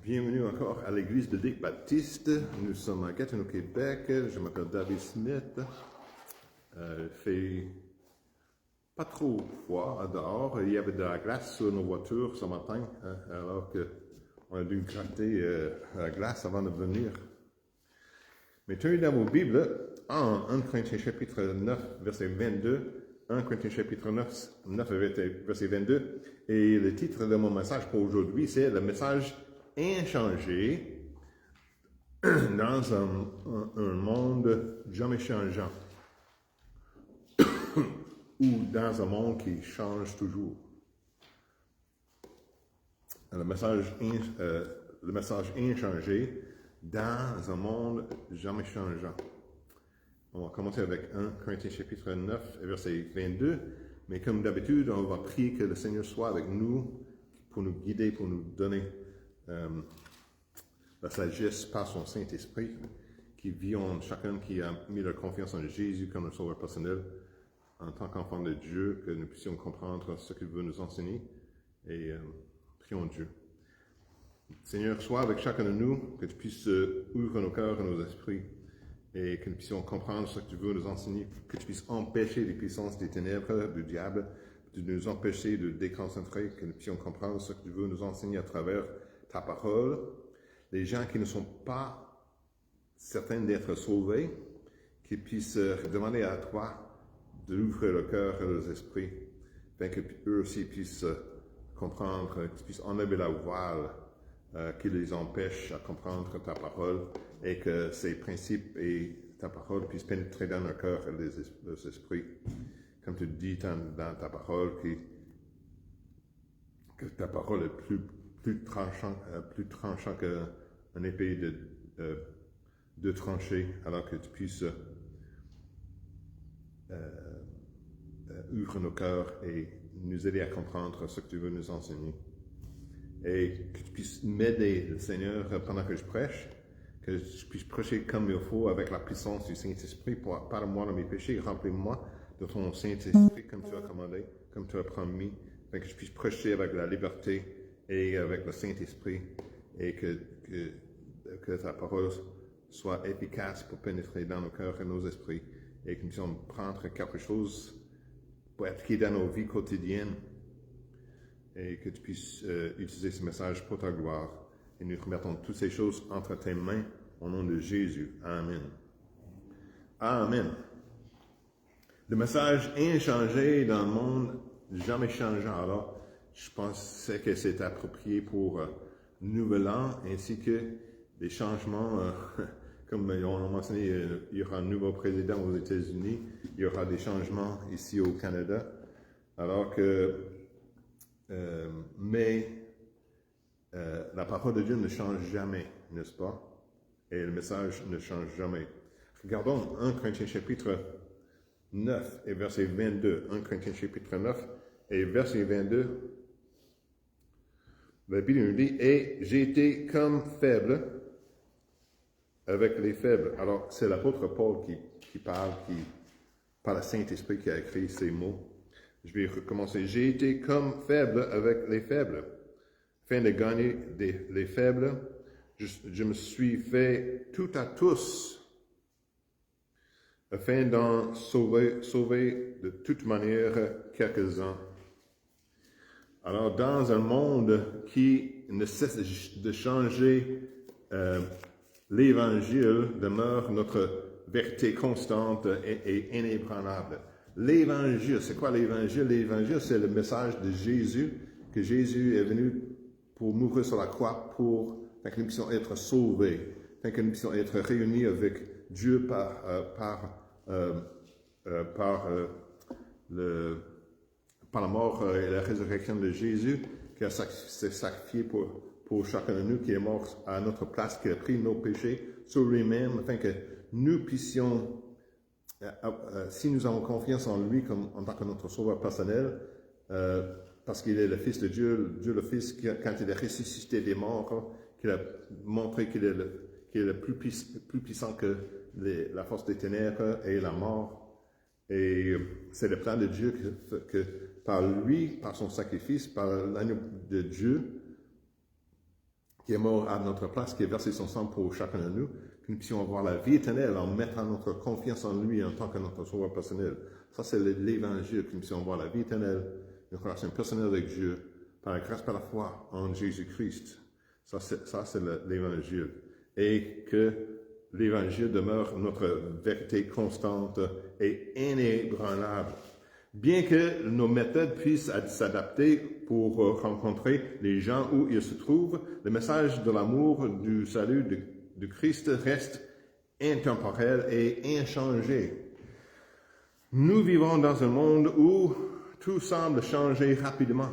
Bienvenue encore à l'église de Dick Baptiste. Nous sommes à Gatineau, Québec. Je m'appelle David Smith. Il fait pas trop froid dehors. Il y avait de la glace sur nos voitures ce matin, alors qu'on a dû gratter la glace avant de venir. Mais tenez dans vos Bibles en 1 Corinthiens chapitre 9, verset 22. 1 Corinthiens chapitre 9, verset 22. Et le titre de mon message pour aujourd'hui, c'est le message inchangé dans un monde jamais changeant ou dans un monde qui change toujours. Le message inchangé dans un monde jamais changeant. On va commencer avec 1 Corinthiens chapitre 9, verset 22. Mais comme d'habitude, on va prier que le Seigneur soit avec nous pour nous guider, pour nous donner la sagesse par son Saint-Esprit qui vit en chacun qui a mis leur confiance en Jésus comme le sauveur personnel en tant qu'enfant de Dieu, que nous puissions comprendre ce qu'il veut nous enseigner et prions Dieu. Seigneur, sois avec chacun de nous, que tu puisses ouvrir nos cœurs et nos esprits et que nous puissions comprendre ce que tu veux nous enseigner, que tu puisses empêcher les puissances des ténèbres, du diable, de nous empêcher de déconcentrer, que nous puissions comprendre ce que tu veux nous enseigner à travers ta parole. Les gens qui ne sont pas certains d'être sauvés, qu'ils puissent demander à toi d'ouvrir le cœur et les esprits, afin qu'eux aussi puissent comprendre, qu'ils puissent enlever la voile qui les empêche à comprendre ta parole et que ces principes et ta parole puissent pénétrer dans leur cœur et les esprits. Comme tu dis dans ta parole, que ta parole est plus tranchant qu'un épée de tranchée, alors que tu puisses ouvrir nos cœurs et nous aider à comprendre ce que tu veux nous enseigner. Et que tu puisses m'aider, Seigneur, pendant que je prêche, que je puisse prêcher comme il faut avec la puissance du Saint-Esprit. Pardonne-moi de mes péchés, remplis-moi de ton Saint-Esprit comme tu as commandé, comme tu as promis, afin que je puisse prêcher avec la liberté et avec le Saint-Esprit et que ta parole soit efficace pour pénétrer dans nos cœurs et nos esprits et que nous puissions prendre quelque chose pour appliquer dans nos vies quotidiennes et que tu puisses utiliser ce message pour ta gloire. Et nous remettons toutes ces choses entre tes mains au nom de Jésus. Amen. Amen. Le message inchangé dans le monde jamais changeant. Alors, je pense que c'est approprié pour Nouvel An ainsi que des changements, comme on a mentionné, il y aura un nouveau président aux États-Unis, il y aura des changements ici au Canada. Alors que la parole de Dieu ne change jamais, n'est-ce pas? Et le message ne change jamais. Regardons 1 Corinthiens chapitre 9 et verset 22. 1 Corinthiens chapitre 9 et verset 22. La Bible nous dit, « Et j'ai été comme faible avec les faibles. » Alors, c'est l'apôtre Paul qui parle, par le Saint-Esprit qui a écrit ces mots. Je vais recommencer. « J'ai été comme faible avec les faibles. Afin de gagner les faibles, je me suis fait tout à tous, afin d'en sauver de toute manière quelques-uns. » Alors, dans un monde qui ne cesse de changer, l'Évangile demeure notre vérité constante et inébranlable. L'Évangile, c'est quoi l'Évangile? L'Évangile, c'est le message de Jésus, que Jésus est venu pour mourir sur la croix, pour que nous puissions être sauvés, que nous puissions être réunis avec Dieu par la mort et la résurrection de Jésus, qui s'est sacrifié pour chacun de nous, qui est mort à notre place, qui a pris nos péchés sur lui-même, afin que nous puissions, si nous avons confiance en lui en tant que notre sauveur personnel, parce qu'il est le Fils de Dieu, Dieu le Fils, quand il est ressuscité des morts, qu'il a montré qu'il est le plus puissant que la force des ténèbres et la mort. Et c'est le plan de Dieu que par lui, par son sacrifice, par l'agneau de Dieu, qui est mort à notre place, qui a versé son sang pour chacun de nous, que nous puissions avoir la vie éternelle en mettant notre confiance en lui en tant que notre sauveur personnel. Ça, c'est l'Évangile, que nous puissions avoir la vie éternelle, une relation personnelle avec Dieu, par la grâce, par la foi en Jésus-Christ. Ça, c'est l'Évangile. Et que l'Évangile demeure notre vérité constante et inébranlable. Bien que nos méthodes puissent s'adapter pour rencontrer les gens où ils se trouvent, le message de l'amour, du salut de Christ reste intemporel et inchangé. Nous vivons dans un monde où tout semble changer rapidement.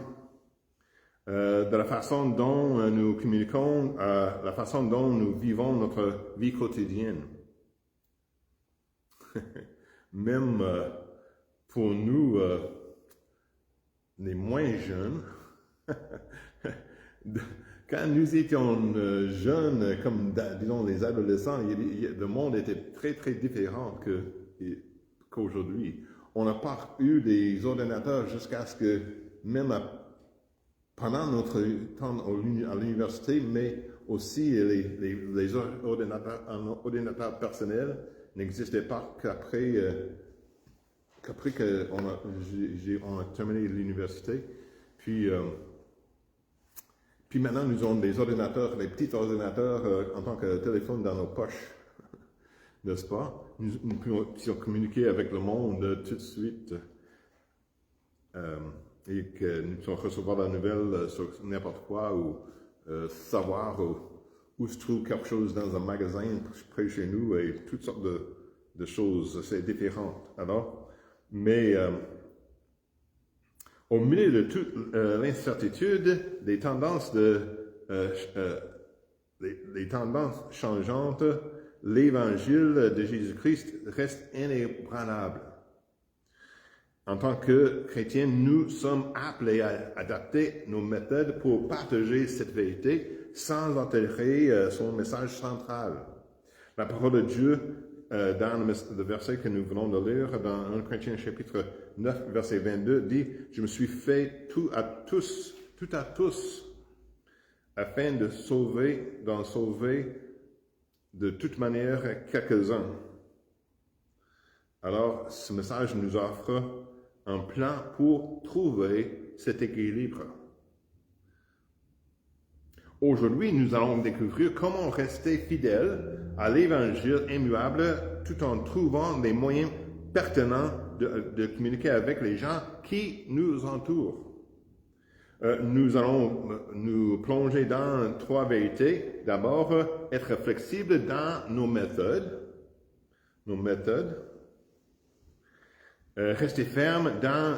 De la façon dont nous communiquons, la façon dont nous vivons notre vie quotidienne. Même pour nous, les moins jeunes, quand nous étions jeunes, comme disons les adolescents, le monde était très très différent qu'aujourd'hui. On n'a pas eu des ordinateurs jusqu'à ce que, même pendant notre temps à l'université, mais aussi les ordinateurs personnels n'existaient pas qu'après qu'on a terminé l'université. Puis maintenant, nous avons des ordinateurs, des petits ordinateurs en tant que téléphone dans nos poches, n'est-ce pas? Nous puissions communiquer avec le monde tout de suite et que nous puissions recevoir la nouvelle sur n'importe quoi ou savoir où se trouve quelque chose dans un magasin près de chez nous et toutes sortes de choses. C'est différent. Alors, mais au milieu de toute l'incertitude, les tendances changeantes, l'Évangile de Jésus-Christ reste inébranlable. En tant que chrétiens, nous sommes appelés à adapter nos méthodes pour partager cette vérité sans altérer son message central. La parole de Dieu, dans le verset que nous venons de lire, dans 1 Corinthiens chapitre 9, verset 22, dit « Je me suis fait tout à tous, afin d'en sauver de toute manière quelques-uns. » Alors, ce message nous offre un plan pour trouver cet équilibre. Aujourd'hui, nous allons découvrir comment rester fidèle à l'Évangile immuable tout en trouvant des moyens pertinents de communiquer avec les gens qui nous entourent. Nous allons nous plonger dans 3 vérités. D'abord, être flexible dans nos méthodes.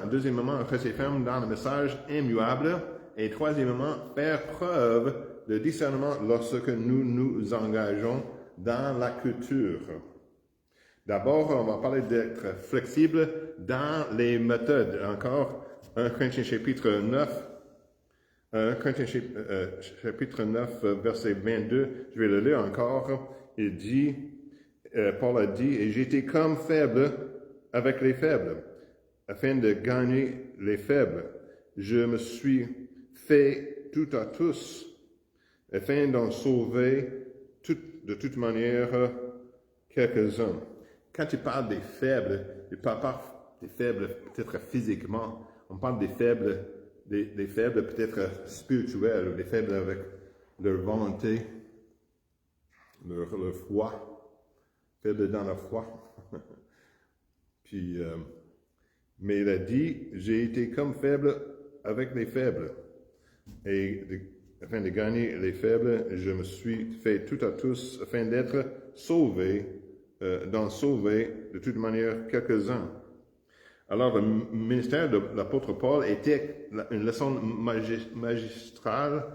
Deuxièmement, rester ferme dans le message immuable. Et troisièmement, faire preuve de discernement lorsque nous nous engageons dans la culture. D'abord, on va parler d'être flexible dans les méthodes. Encore, 1 Corinthiens chapitre 9, verset 22, je vais le lire encore. Il dit, Paul a dit, « Et j'étais comme faible avec les faibles, afin de gagner les faibles. Je me suis fait tout à tous, afin d'en sauver de toute manière quelques-uns. » Quand tu parles des faibles, tu ne parles pas des faibles peut-être physiquement, on parle des faibles peut-être spirituels, des faibles avec leur volonté, leur foi, faibles dans la foi. Puis, mais il a dit, j'ai été comme faible avec les faibles. Et afin de gagner les faibles, je me suis fait tout à tous afin d'être sauvé, d'en sauver de toute manière quelques-uns. Alors, le ministère de l'apôtre Paul était une leçon magistrale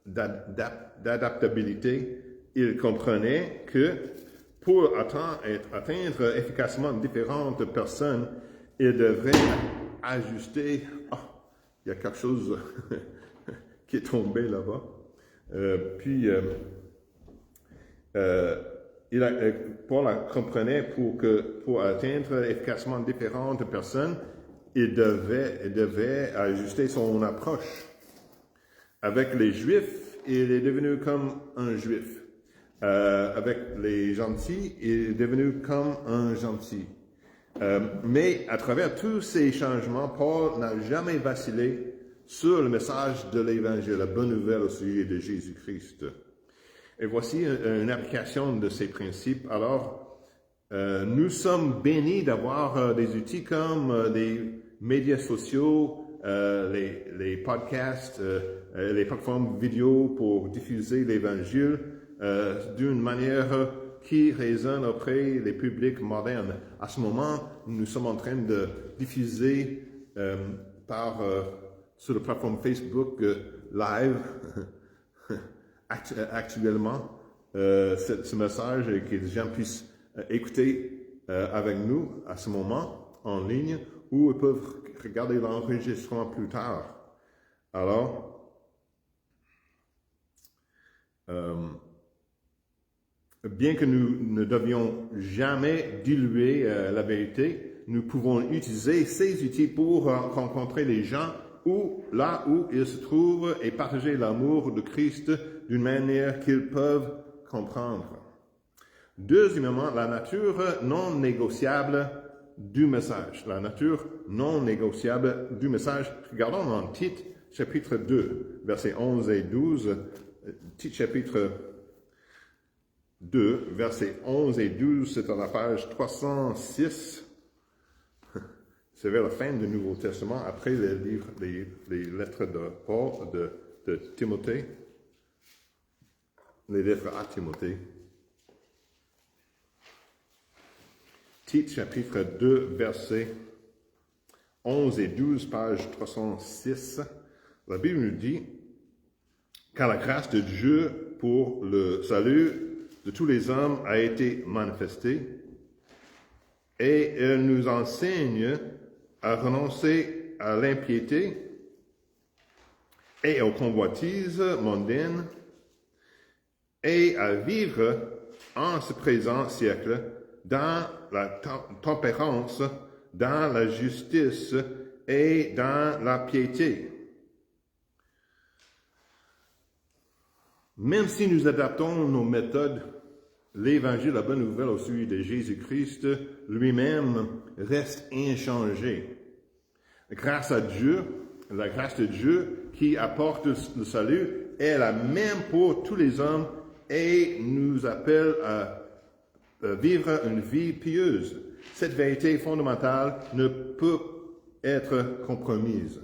d'adaptabilité. Il comprenait que pour atteindre efficacement différentes personnes, il devrait ajuster. Il y a quelque chose qui est tombé là-bas. Paul comprenait pour atteindre efficacement différentes personnes, il devait ajuster son approche. Avec les Juifs, il est devenu comme un juif. Avec les gentils, il est devenu comme un gentil. Mais à travers tous ces changements, Paul n'a jamais vacillé sur le message de l'Évangile, la bonne nouvelle au sujet de Jésus-Christ. Et voici une application de ces principes. Alors, nous sommes bénis d'avoir des outils comme des médias sociaux, les podcasts, les plateformes vidéo pour diffuser l'Évangile d'une manière qui résonne auprès des publics modernes. À ce moment, nous sommes en train de diffuser sur la plateforme Facebook live actuellement ce message et que les gens puissent écouter avec nous à ce moment en ligne ou ils peuvent regarder l'enregistrement plus tard. Alors, bien que nous ne devions jamais diluer la vérité, nous pouvons utiliser ces outils pour rencontrer les gens là où ils se trouvent et partager l'amour de Christ d'une manière qu'ils peuvent comprendre. Deuxièmement, la nature non négociable du message. La nature non négociable du message. Regardons dans Tite, chapitre 2, versets 11 et 12. Tite, chapitre 2, versets 11 et 12, c'est à la page 306. C'est vers la fin du Nouveau Testament, après les lettres de Paul, de Timothée, les lettres à Timothée. Tite, chapitre 2, versets 11 et 12, page 306. La Bible nous dit « Car la grâce de Dieu pour le salut de tous les hommes a été manifestée, et elle nous enseigne à renoncer à l'impiété et aux convoitises mondaines et à vivre en ce présent siècle dans la tempérance, dans la justice et dans la piété. » Même si nous adaptons nos méthodes, l'Évangile, la bonne nouvelle au sujet de Jésus-Christ lui-même reste inchangé. Grâce à Dieu, la grâce de Dieu qui apporte le salut est la même pour tous les hommes et nous appelle à vivre une vie pieuse. Cette vérité fondamentale ne peut être compromise.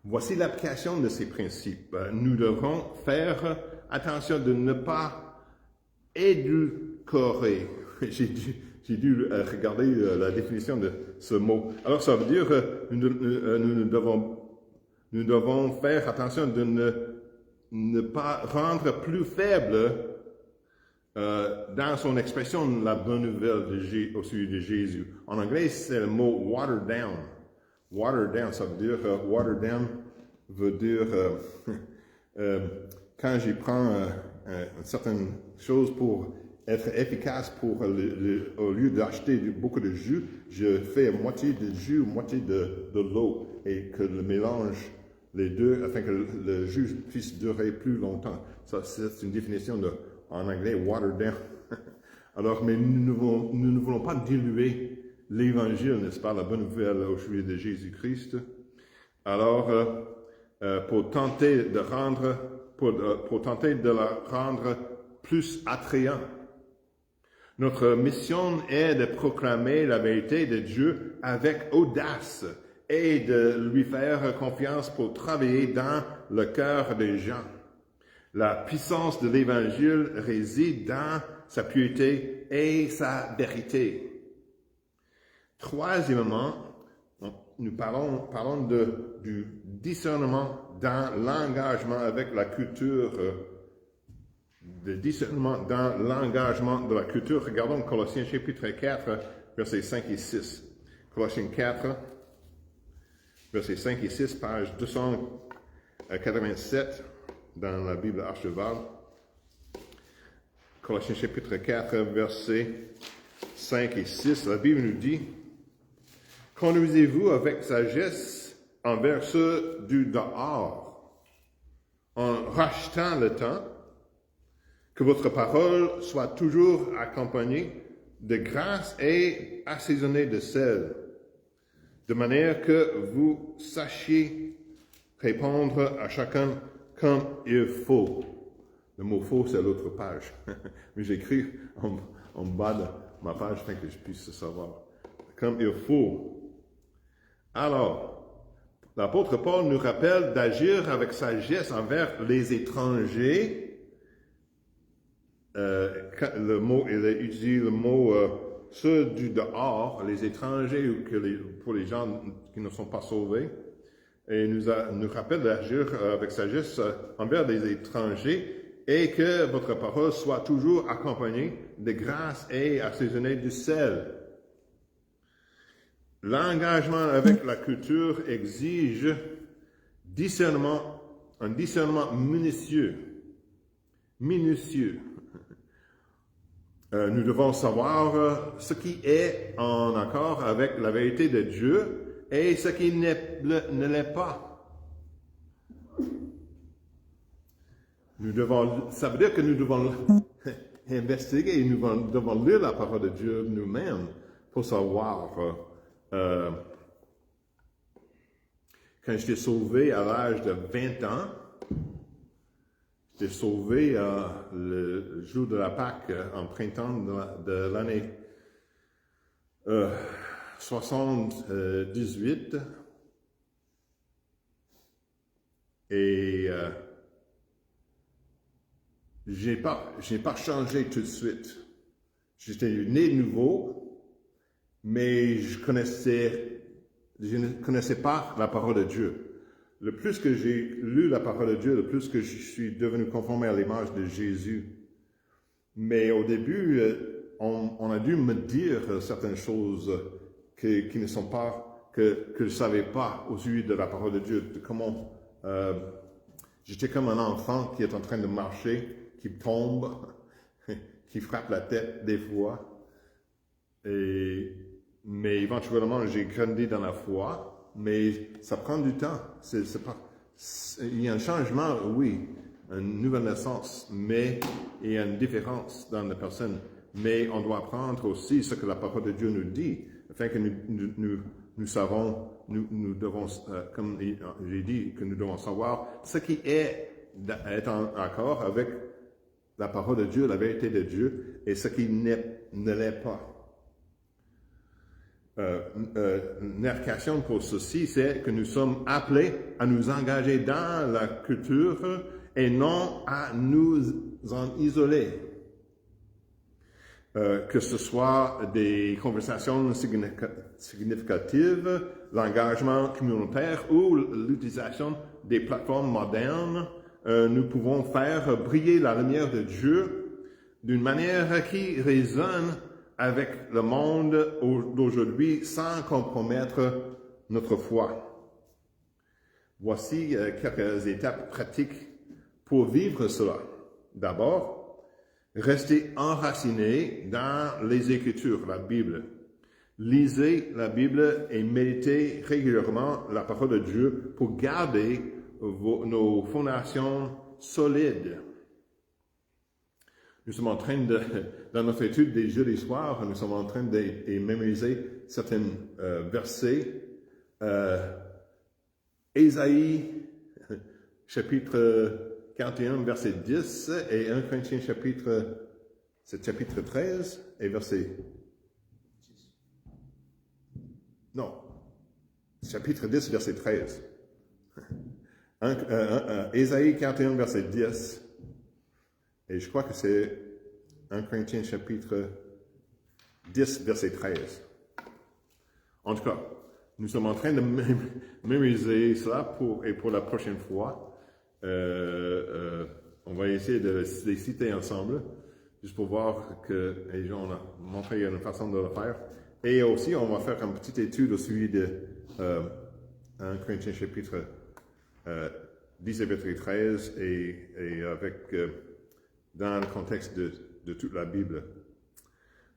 Voici l'application de ces principes. Nous devrons faire attention de ne pas édulcorer. J'ai dû regarder la définition de ce mot. Alors ça veut dire nous devons faire attention de ne pas rendre plus faible dans son expression la bonne nouvelle au sujet de Jésus. En anglais, c'est le mot water down. Water down, ça veut dire water down veut dire quand j'y prends une certaine chose pour être efficace au lieu d'acheter beaucoup de jus, je fais moitié de jus, moitié de l'eau et que le mélange les deux afin que le jus puisse durer plus longtemps. Ça, c'est une définition en anglais water down. Alors, mais nous ne voulons pas diluer l'Évangile, n'est-ce pas, la bonne nouvelle au sujet de Jésus-Christ. Alors, pour tenter de la rendre plus attrayante, notre mission est de proclamer la vérité de Dieu avec audace et de lui faire confiance pour travailler dans le cœur des gens. La puissance de l'Évangile réside dans sa pureté et sa vérité. Troisièmement, nous parlons du discernement dans l'engagement avec la culture, de discernement dans l'engagement de la culture. Regardons Colossiens chapitre 4, versets 5 et 6. Colossiens 4, versets 5 et 6, page 287 dans la Bible Archeval. Colossiens chapitre 4, versets 5 et 6, la Bible nous dit « Conduisez-vous avec sagesse envers ceux du dehors, rachetant le temps, que votre parole soit toujours accompagnée de grâce et assaisonnée de sel, de manière que vous sachiez répondre à chacun comme il faut. Le mot faux, c'est l'autre page. Mais j'écris en bas de ma page afin que je puisse savoir. Comme il faut. Alors, l'apôtre Paul nous rappelle d'agir avec sagesse envers les étrangers. Il a utilisé le mot ceux du dehors, les étrangers ou pour les gens qui ne sont pas sauvés. Et nous rappelle d'agir avec sagesse envers les étrangers et que votre parole soit toujours accompagnée de grâce et assaisonnée du sel. L'engagement avec la culture exige un discernement minutieux. Nous devons savoir ce qui est en accord avec la vérité de Dieu et ce qui ne l'est pas. Ça veut dire que nous devons investiguer, nous devons lire la parole de Dieu nous-mêmes pour savoir. Quand j'étais sauvé à l'âge de 20 ans, j'étais sauvé le jour de la Pâque en printemps de l'année 78. Et j'ai pas changé tout de suite. J'étais né nouveau, mais je ne connaissais pas la parole de Dieu. Le plus que j'ai lu la parole de Dieu, le plus que je suis devenu conformé à l'image de Jésus. Mais au début, on a dû me dire certaines choses qui ne sont pas, que je ne savais pas au sujet de la parole de Dieu. J'étais comme un enfant qui est en train de marcher, qui tombe, qui frappe la tête des fois. Mais éventuellement, j'ai grandi dans la foi, mais ça prend du temps. Il y a un changement, oui, une nouvelle naissance, mais il y a une différence dans la personne. Mais on doit apprendre aussi ce que la parole de Dieu nous dit, afin que nous savons, nous devons, comme j'ai dit, que nous devons savoir ce qui est en accord avec la parole de Dieu, la vérité de Dieu, et ce qui ne l'est pas. Une indication pour ceci, c'est que nous sommes appelés à nous engager dans la culture et non à nous en isoler. Que ce soit des conversations significatives, l'engagement communautaire ou l'utilisation des plateformes modernes, nous pouvons faire briller la lumière de Dieu d'une manière qui résonne avec le monde d'aujourd'hui sans compromettre notre foi. Voici quelques étapes pratiques pour vivre cela. D'abord, restez enraciné dans les Écritures, la Bible. Lisez la Bible et méditez régulièrement la parole de Dieu pour garder nos fondations solides. Nous sommes en train dans notre étude des jeudis soirs, nous sommes en train de mémoriser certains versets. Ésaïe, chapitre 41, verset 10, et 1 Corinthiens, chapitre 13, et verset... Non, chapitre 10, verset 13. Ésaïe 41, verset 10. Et je crois que c'est 1 Corinthiens chapitre 10, verset 13. En tout cas, nous sommes en train de mémoriser cela pour la prochaine fois. On va essayer de les citer ensemble, juste pour voir que les gens ont montré une façon de le faire. Et aussi, on va faire une petite étude au sujet de 1 Corinthiens chapitre 10 et verset 13 et avec... dans le contexte de toute la Bible.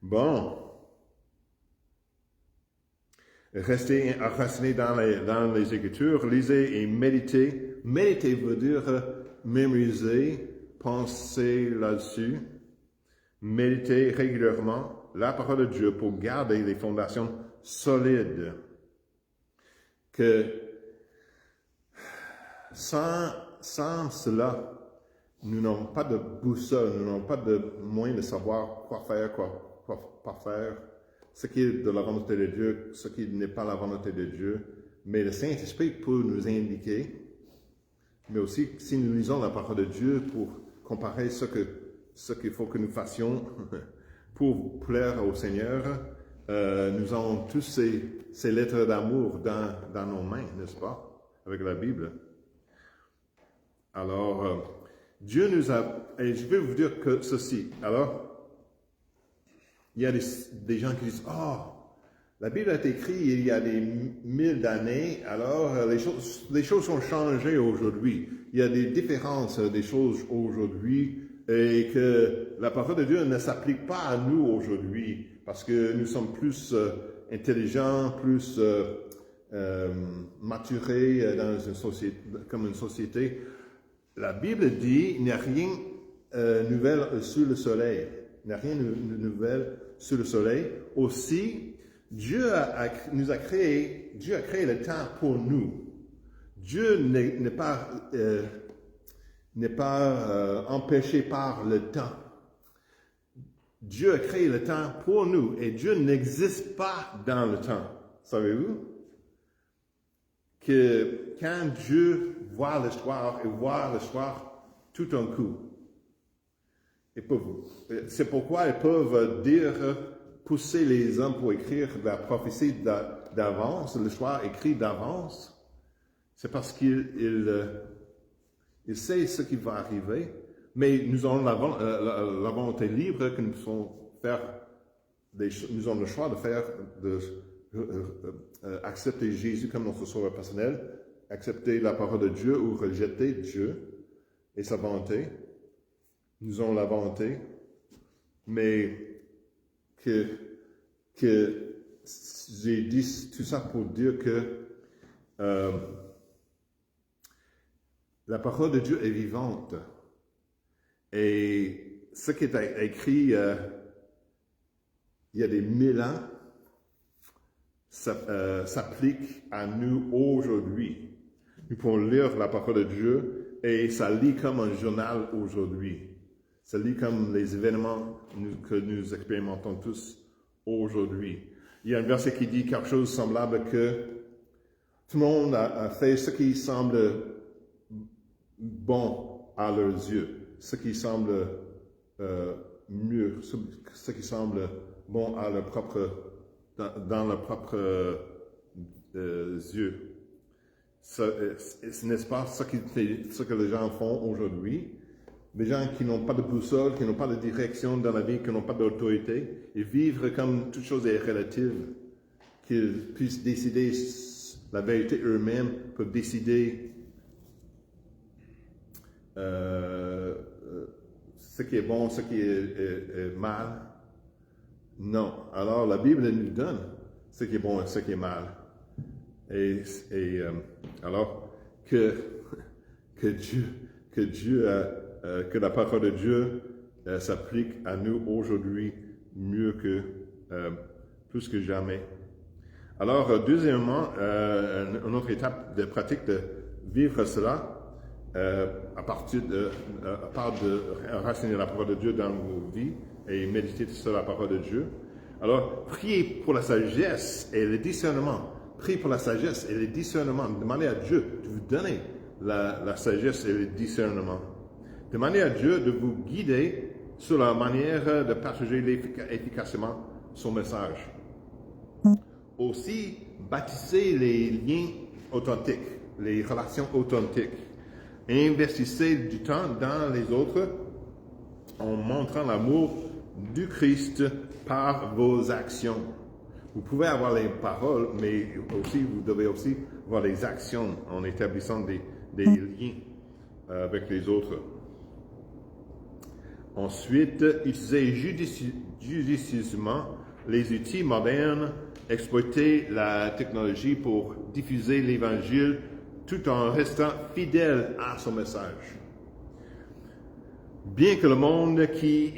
Bon. Restez enracinés dans les Écritures, lisez et méditez Méditer veut dire mémoriser, penser là-dessus, méditer régulièrement la parole de Dieu pour garder les fondations solides. Que sans cela, nous n'avons pas de boussole, nous n'avons pas de moyen de savoir quoi faire, quoi pas faire, ce qui est de la volonté de Dieu, ce qui n'est pas la volonté de Dieu. Mais le Saint-Esprit peut nous indiquer, mais aussi si nous lisons la parole de Dieu pour comparer ce qu'il faut que nous fassions pour plaire au Seigneur, nous avons tous ces lettres d'amour dans nos mains, n'est-ce pas, avec la Bible. Alors, Dieu nous a, et je vais vous dire que ceci, alors, il y a des gens qui disent, la Bible a été écrite il y a des 1000 d'années, alors les choses ont changé aujourd'hui. Il y a des différences des choses aujourd'hui et que la parole de Dieu ne s'applique pas à nous aujourd'hui parce que nous sommes plus intelligents, plus maturés dans une société, comme une société. La Bible dit, il n'y a rien nouvel sous le soleil. Il n'y a rien de nouvel sous le soleil. Aussi, Dieu a créé le temps pour nous. Dieu n'est pas empêché par le temps. Dieu a créé le temps pour nous et Dieu n'existe pas dans le temps. Savez-vous? Que quand Dieu voit l'histoire, il voit l'histoire tout d'un coup. C'est pourquoi ils peuvent pousser les hommes pour écrire la prophétie d'avance, l'histoire écrite d'avance. C'est parce qu'il sait ce qui va arriver, mais nous avons la volonté libre que nous pouvons faire, nous avons le choix accepter Jésus comme notre sauveur personnel, accepter la parole de Dieu ou rejeter Dieu et sa volonté. Nous avons la volonté, mais que j'ai dit tout ça pour dire que la parole de Dieu est vivante. Et ce qui est écrit il y a des 1000 ans s'applique à nous aujourd'hui. Nous pouvons lire la parole de Dieu et ça lit comme un journal aujourd'hui. Ça lit comme les événements que nous expérimentons tous aujourd'hui. Il y a un verset qui dit quelque chose semblable que tout le monde a fait ce qui semble bon à leurs yeux, ce qui semble mieux, ce qui semble bon à leur dans leurs propres yeux. N'est-ce pas ce que les gens font aujourd'hui? Des gens qui n'ont pas de boussole, qui n'ont pas de direction dans la vie, qui n'ont pas d'autorité, ils vivent comme toute chose est relative, qu'ils puissent décider la vérité eux-mêmes, peuvent décider ce qui est bon, ce qui est mal. Non. Alors la Bible nous donne ce qui est bon et ce qui est mal. Alors que la parole de Dieu s'applique à nous aujourd'hui mieux que plus que jamais. Alors, deuxièmement, une autre étape de pratique de vivre cela, à part de raciner la parole de Dieu dans vos vies et méditer sur la parole de Dieu. Alors, priez pour la sagesse et le discernement. Priez pour la sagesse et le discernement. Demandez à Dieu de vous donner la sagesse et le discernement. Demandez à Dieu de vous guider sur la manière de partager efficacement son message. Aussi, bâtissez les liens authentiques, les relations authentiques. Investissez du temps dans les autres en montrant l'amour du Christ par vos actions. Vous pouvez avoir les paroles, mais aussi vous devez aussi avoir les actions en établissant des liens avec les autres. Ensuite, utilisez judicieusement les outils modernes, exploitez la technologie pour diffuser l'Évangile tout en restant fidèle à son message. Bien que le monde qui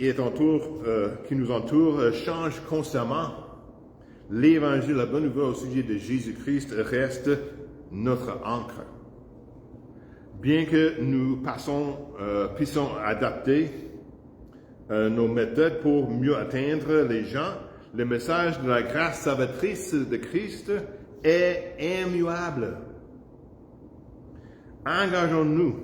nous entoure change constamment, l'Évangile, la bonne nouvelle au sujet de Jésus-Christ reste notre ancre. Bien que nous puissions adapter nos méthodes pour mieux atteindre les gens, le message de la grâce salvatrice de Christ est immuable. Engageons-nous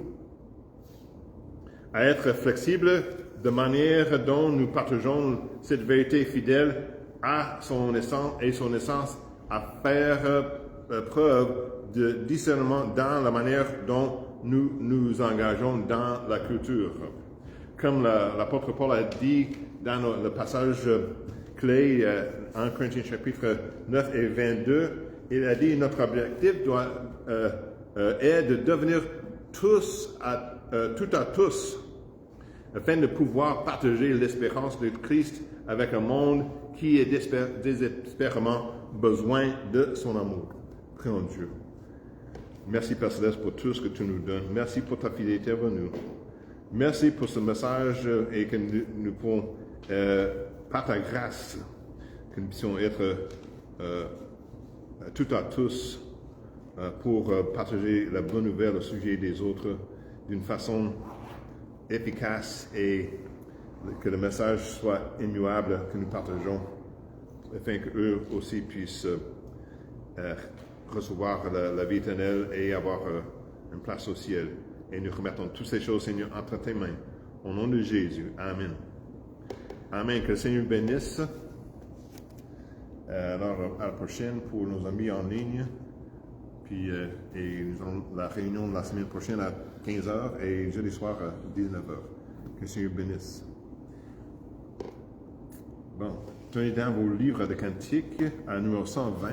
à être flexibles de manière dont nous partageons cette vérité fidèle à son essence, à faire preuve de discernement dans la manière dont nous nous engageons dans la culture. Comme l'apôtre Paul a dit dans le passage clé en Corinthiens chapitre 9 et 22, il a dit notre objectif est de devenir tout à tous, afin de pouvoir partager l'espérance de Christ avec un monde qui a désespérément besoin de son amour. Prions Dieu. Merci Père Céleste pour tout ce que tu nous donnes. Merci pour ta fidélité envers nous. Merci pour ce message et que nous pouvons, par ta grâce, que nous puissions être tout à tous pour partager la bonne nouvelle au sujet des autres d'une façon efficace et que le message soit immuable que nous partageons afin qu'eux aussi puissent recevoir la vie éternelle et avoir une place au ciel. Et nous remettons toutes ces choses, Seigneur, entre tes mains. Au nom de Jésus. Amen. Amen. Que le Seigneur bénisse. Alors, à la prochaine pour nos amis en ligne. Puis, et nous aurons la réunion de la semaine prochaine à 15h et jeudi soir à 19h. Que le Seigneur bénisse. Bon, tenez dans vos livres de cantiques à numéro 120.